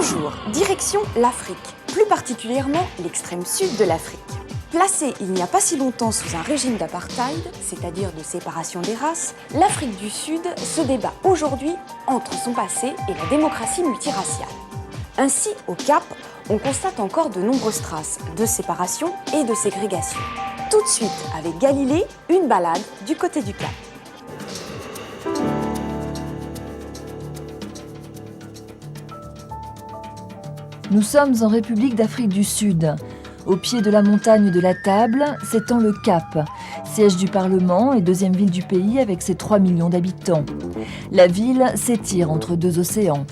Bonjour, direction l'Afrique, plus particulièrement l'extrême sud de l'Afrique. Placée il n'y a pas si longtemps sous un régime d'apartheid, c'est-à-dire de séparation des races, l'Afrique du Sud se débat aujourd'hui entre son passé et la démocratie multiraciale. Ainsi, au Cap, on constate encore de nombreuses traces de séparation et de ségrégation. Tout de suite, avec Galilée, une balade du côté du Cap. Nous sommes en République d'Afrique du Sud. Au pied de la montagne de la Table s'étend le Cap, siège du Parlement et deuxième ville du pays avec ses 3 millions d'habitants. La ville s'étire entre deux océans.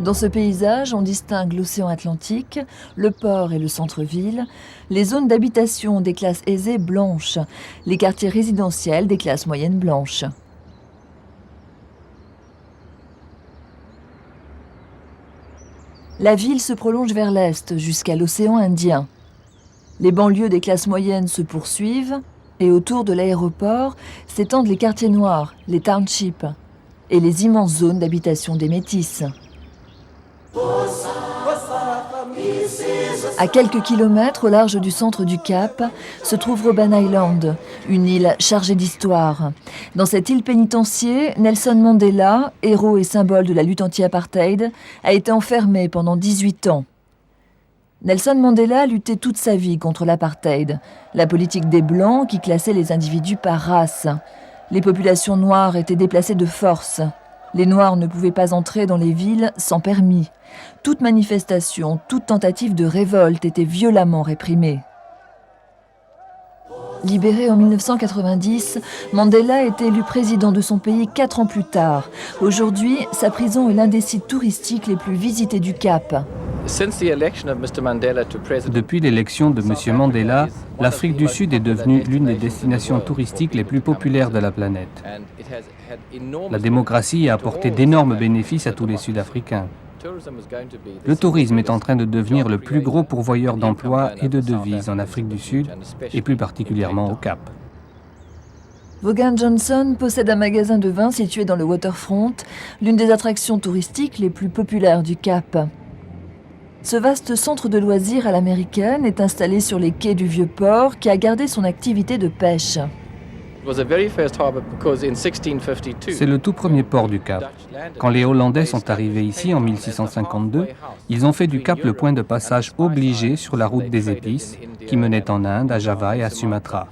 Dans ce paysage, on distingue l'océan Atlantique, le port et le centre-ville, les zones d'habitation des classes aisées blanches, les quartiers résidentiels des classes moyennes blanches. La ville se prolonge vers l'est jusqu'à l'océan Indien. Les banlieues des classes moyennes se poursuivent et autour de l'aéroport s'étendent les quartiers noirs, les townships et les immenses zones d'habitation des métis. À quelques kilomètres au large du centre du Cap se trouve Robben Island, une île chargée d'histoire. Dans cette île pénitencier, Nelson Mandela, héros et symbole de la lutte anti-apartheid, a été enfermé pendant 18 ans. Nelson Mandela a lutté toute sa vie contre l'apartheid, la politique des Blancs qui classait les individus par race. Les populations noires étaient déplacées de force. Les Noirs ne pouvaient pas entrer dans les villes sans permis. Toute manifestation, toute tentative de révolte était violemment réprimée. Libéré en 1990, Mandela a été élu président de son pays 4 ans plus tard. Aujourd'hui, sa prison est l'un des sites touristiques les plus visités du Cap. Depuis l'élection de M. Mandela, l'Afrique du Sud est devenue l'une des destinations touristiques les plus populaires de la planète. La démocratie a apporté d'énormes bénéfices à tous les Sud-Africains. Le tourisme est en train de devenir le plus gros pourvoyeur d'emplois et de devises en Afrique du Sud, et plus particulièrement au Cap. Vaughan Johnson possède un magasin de vin situé dans le Waterfront, l'une des attractions touristiques les plus populaires du Cap. Ce vaste centre de loisirs à l'américaine est installé sur les quais du Vieux-Port qui a gardé son activité de pêche. C'est le tout premier port du Cap. Quand les Hollandais sont arrivés ici en 1652, ils ont fait du Cap le point de passage obligé sur la route des épices qui menait en Inde, à Java et à Sumatra.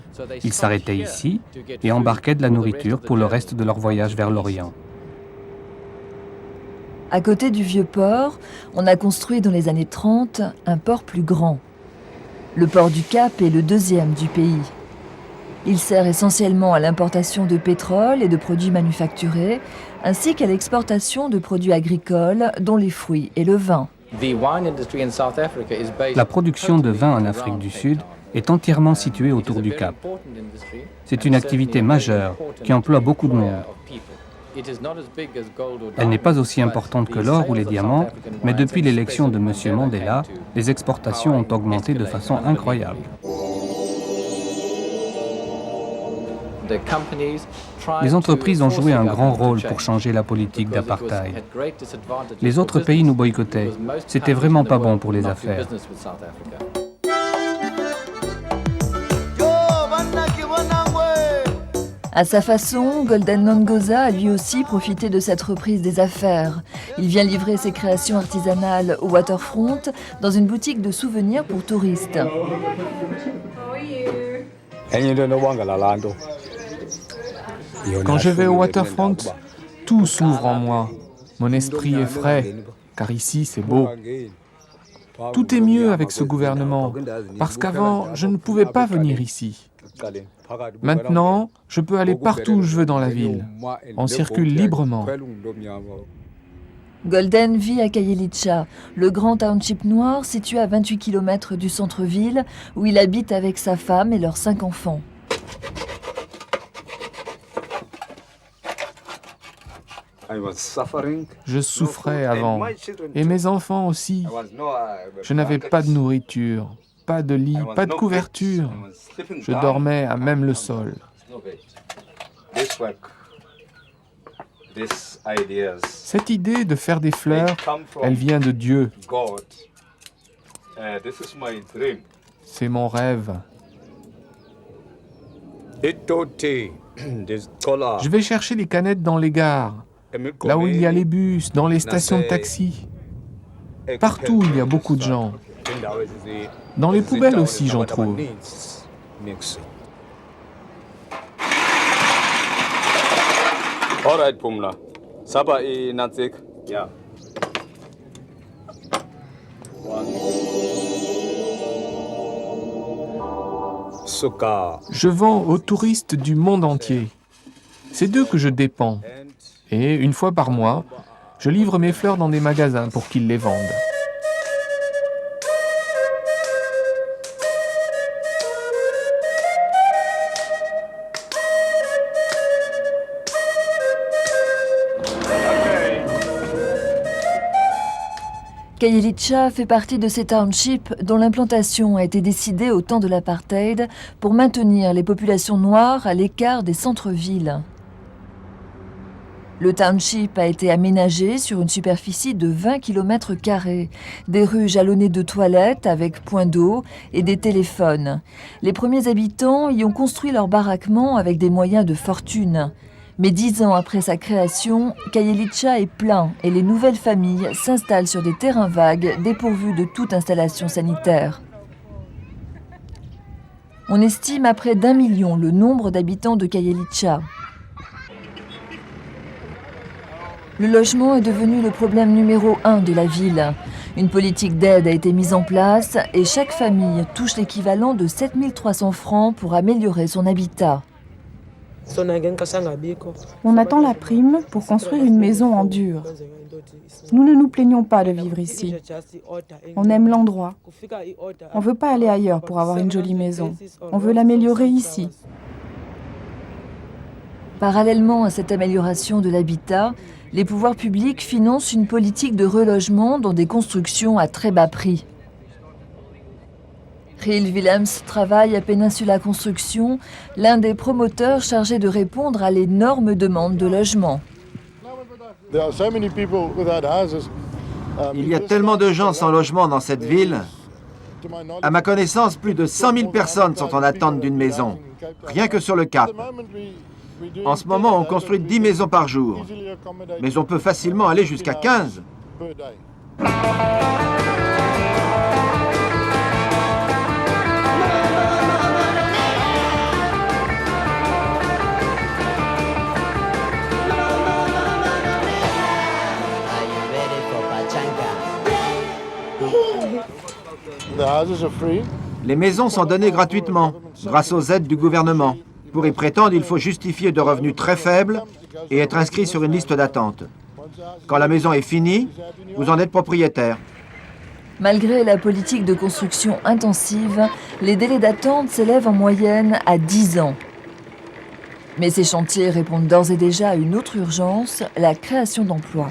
Ils s'arrêtaient ici et embarquaient de la nourriture pour le reste de leur voyage vers l'Orient. À côté du Vieux-Port, on a construit dans les années 30 un port plus grand. Le port du Cap est le deuxième du pays. Il sert essentiellement à l'importation de pétrole et de produits manufacturés, ainsi qu'à l'exportation de produits agricoles, dont les fruits et le vin. La production de vin en Afrique du Sud est entièrement située autour du Cap. C'est une activité majeure qui emploie beaucoup de monde. Elle n'est pas aussi importante que l'or ou les diamants, mais depuis l'élection de M. Mandela, les exportations ont augmenté de façon incroyable. Les entreprises ont joué un grand rôle pour changer la politique d'apartheid. Les autres pays nous boycottaient. C'était vraiment pas bon pour les affaires. À sa façon, Golden Nongoza a lui aussi profité de cette reprise des affaires. Il vient livrer ses créations artisanales au Waterfront dans une boutique de souvenirs pour touristes. Quand je vais au Waterfront, tout s'ouvre en moi. Mon esprit est frais, car ici c'est beau. Tout est mieux avec ce gouvernement, parce qu'avant, je ne pouvais pas venir ici. Maintenant, je peux aller partout où je veux dans la ville. On circule librement. Golden vit à Khayelitsha, le grand township noir situé à 28 km du centre-ville, où il habite avec sa femme et leurs 5 enfants. Je souffrais avant, et mes enfants aussi. Je n'avais pas de nourriture, pas de lit, pas de couverture. Je dormais à même le sol. Cette idée de faire des fleurs, elle vient de Dieu. C'est mon rêve. Je vais chercher les canettes dans les gares, là où il y a les bus, dans les stations de taxi. Partout, il y a beaucoup de gens. Dans les poubelles aussi, j'en trouve. Je vends aux touristes du monde entier. C'est d'eux que je dépends. Et une fois par mois, je livre mes fleurs dans des magasins pour qu'ils les vendent. Khayelitsha fait partie de ces townships dont l'implantation a été décidée au temps de l'apartheid pour maintenir les populations noires à l'écart des centres-villes. Le township a été aménagé sur une superficie de 20 km², des rues jalonnées de toilettes avec point d'eau et des téléphones. Les premiers habitants y ont construit leur baraquement avec des moyens de fortune. Mais 10 ans après sa création, Khayelitsha est plein et les nouvelles familles s'installent sur des terrains vagues dépourvus de toute installation sanitaire. On estime à près d'1 million le nombre d'habitants de Khayelitsha. Le logement est devenu le problème numéro 1 de la ville. Une politique d'aide a été mise en place et chaque famille touche l'équivalent de 7 300 francs pour améliorer son habitat. On attend la prime pour construire une maison en dur. Nous ne nous plaignons pas de vivre ici. On aime l'endroit. On ne veut pas aller ailleurs pour avoir une jolie maison. On veut l'améliorer ici. Parallèlement à cette amélioration de l'habitat, les pouvoirs publics financent une politique de relogement dans des constructions à très bas prix. Riel Willems travaille à Peninsula Construction, l'un des promoteurs chargés de répondre à l'énorme demande de logement. Il y a tellement de gens sans logement dans cette ville. À ma connaissance, plus de 100 000 personnes sont en attente d'une maison, rien que sur le Cap. En ce moment, on construit 10 maisons par jour, mais on peut facilement aller jusqu'à 15. Les maisons sont données gratuitement, grâce aux aides du gouvernement. Pour y prétendre, il faut justifier de revenus très faibles et être inscrit sur une liste d'attente. Quand la maison est finie, vous en êtes propriétaire. Malgré la politique de construction intensive, les délais d'attente s'élèvent en moyenne à 10 ans. Mais ces chantiers répondent d'ores et déjà à une autre urgence, la création d'emplois.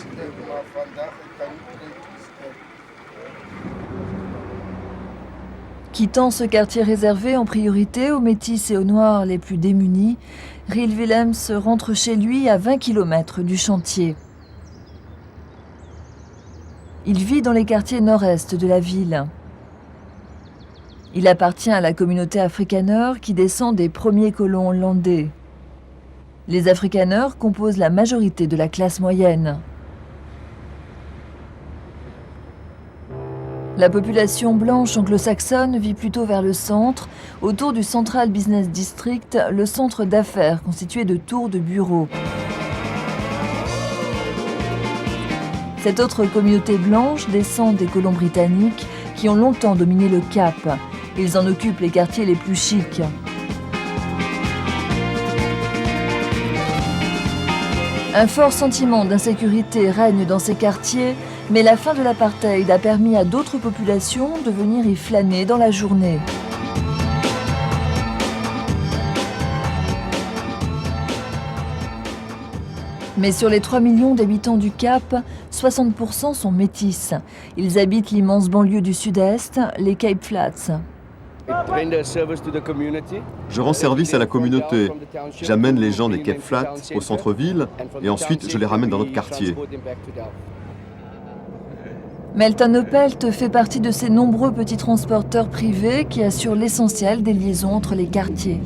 Quittant ce quartier réservé en priorité aux métis et aux noirs les plus démunis, Riel Willems rentre chez lui à 20 km du chantier. Il vit dans les quartiers nord-est de la ville. Il appartient à la communauté afrikaners qui descend des premiers colons hollandais. Les afrikaners composent la majorité de la classe moyenne. La population blanche anglo-saxonne vit plutôt vers le centre, autour du Central Business District, le centre d'affaires constitué de tours de bureaux. Cette autre communauté blanche descend des colons britanniques qui ont longtemps dominé le Cap. Ils en occupent les quartiers les plus chics. Un fort sentiment d'insécurité règne dans ces quartiers, mais la fin de l'apartheid a permis à d'autres populations de venir y flâner dans la journée. Mais sur les 3 millions d'habitants du Cap, 60% sont métis. Ils habitent l'immense banlieue du sud-est, les Cape Flats. Je rends service à la communauté. J'amène les gens des Cape Flats au centre-ville et ensuite je les ramène dans notre quartier. Melton Opelt fait partie de ces nombreux petits transporteurs privés qui assurent l'essentiel des liaisons entre les quartiers.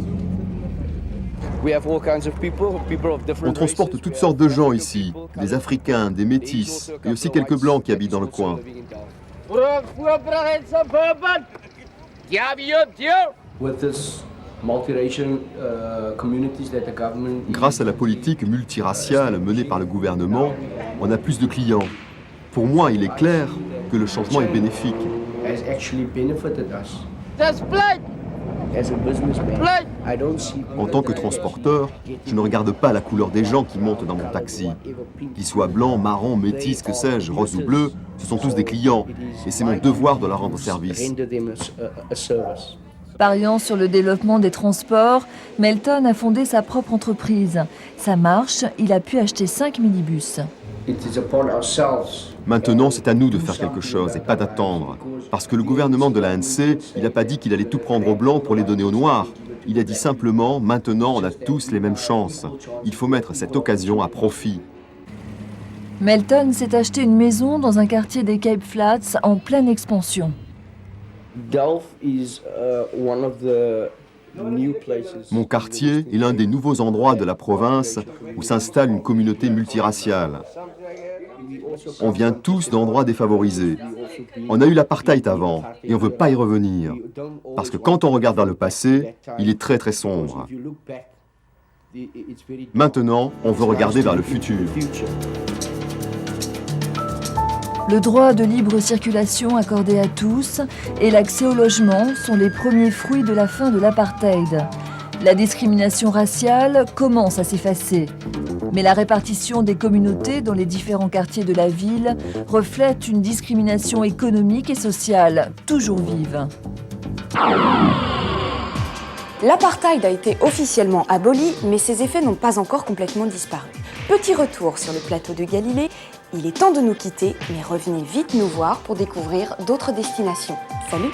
On transporte toutes sortes de gens ici, des Africains, des Métis et aussi quelques Blancs qui habitent dans le coin. Grâce à la politique multiraciale menée par le gouvernement, on a plus de clients. Pour moi, il est clair que le changement est bénéfique. En tant que transporteur, je ne regarde pas la couleur des gens qui montent dans mon taxi. Qu'ils soient blancs, marrons, métis, que sais-je, roses ou bleus, ce sont tous des clients et c'est mon devoir de leur rendre service. Pariant sur le développement des transports, Melton a fondé sa propre entreprise. Ça marche, il a pu acheter 5 minibus. Maintenant, c'est à nous de faire quelque chose et pas d'attendre. Parce que le gouvernement de l'ANC, il n'a pas dit qu'il allait tout prendre aux Blancs pour les donner aux Noirs. Il a dit simplement, maintenant, on a tous les mêmes chances. Il faut mettre cette occasion à profit. Melton s'est acheté une maison dans un quartier des Cape Flats en pleine expansion. Mon quartier est l'un des nouveaux endroits de la province où s'installe une communauté multiraciale. On vient tous d'endroits défavorisés. On a eu l'apartheid avant et on ne veut pas y revenir. Parce que quand on regarde vers le passé, il est très très sombre. Maintenant, on veut regarder vers le futur. Le droit de libre circulation accordé à tous et l'accès au logement sont les premiers fruits de la fin de l'apartheid. La discrimination raciale commence à s'effacer. Mais la répartition des communautés dans les différents quartiers de la ville reflète une discrimination économique et sociale toujours vive. L'apartheid a été officiellement aboli, mais ses effets n'ont pas encore complètement disparu. Petit retour sur le plateau de Galilée, il est temps de nous quitter, mais revenez vite nous voir pour découvrir d'autres destinations. Salut!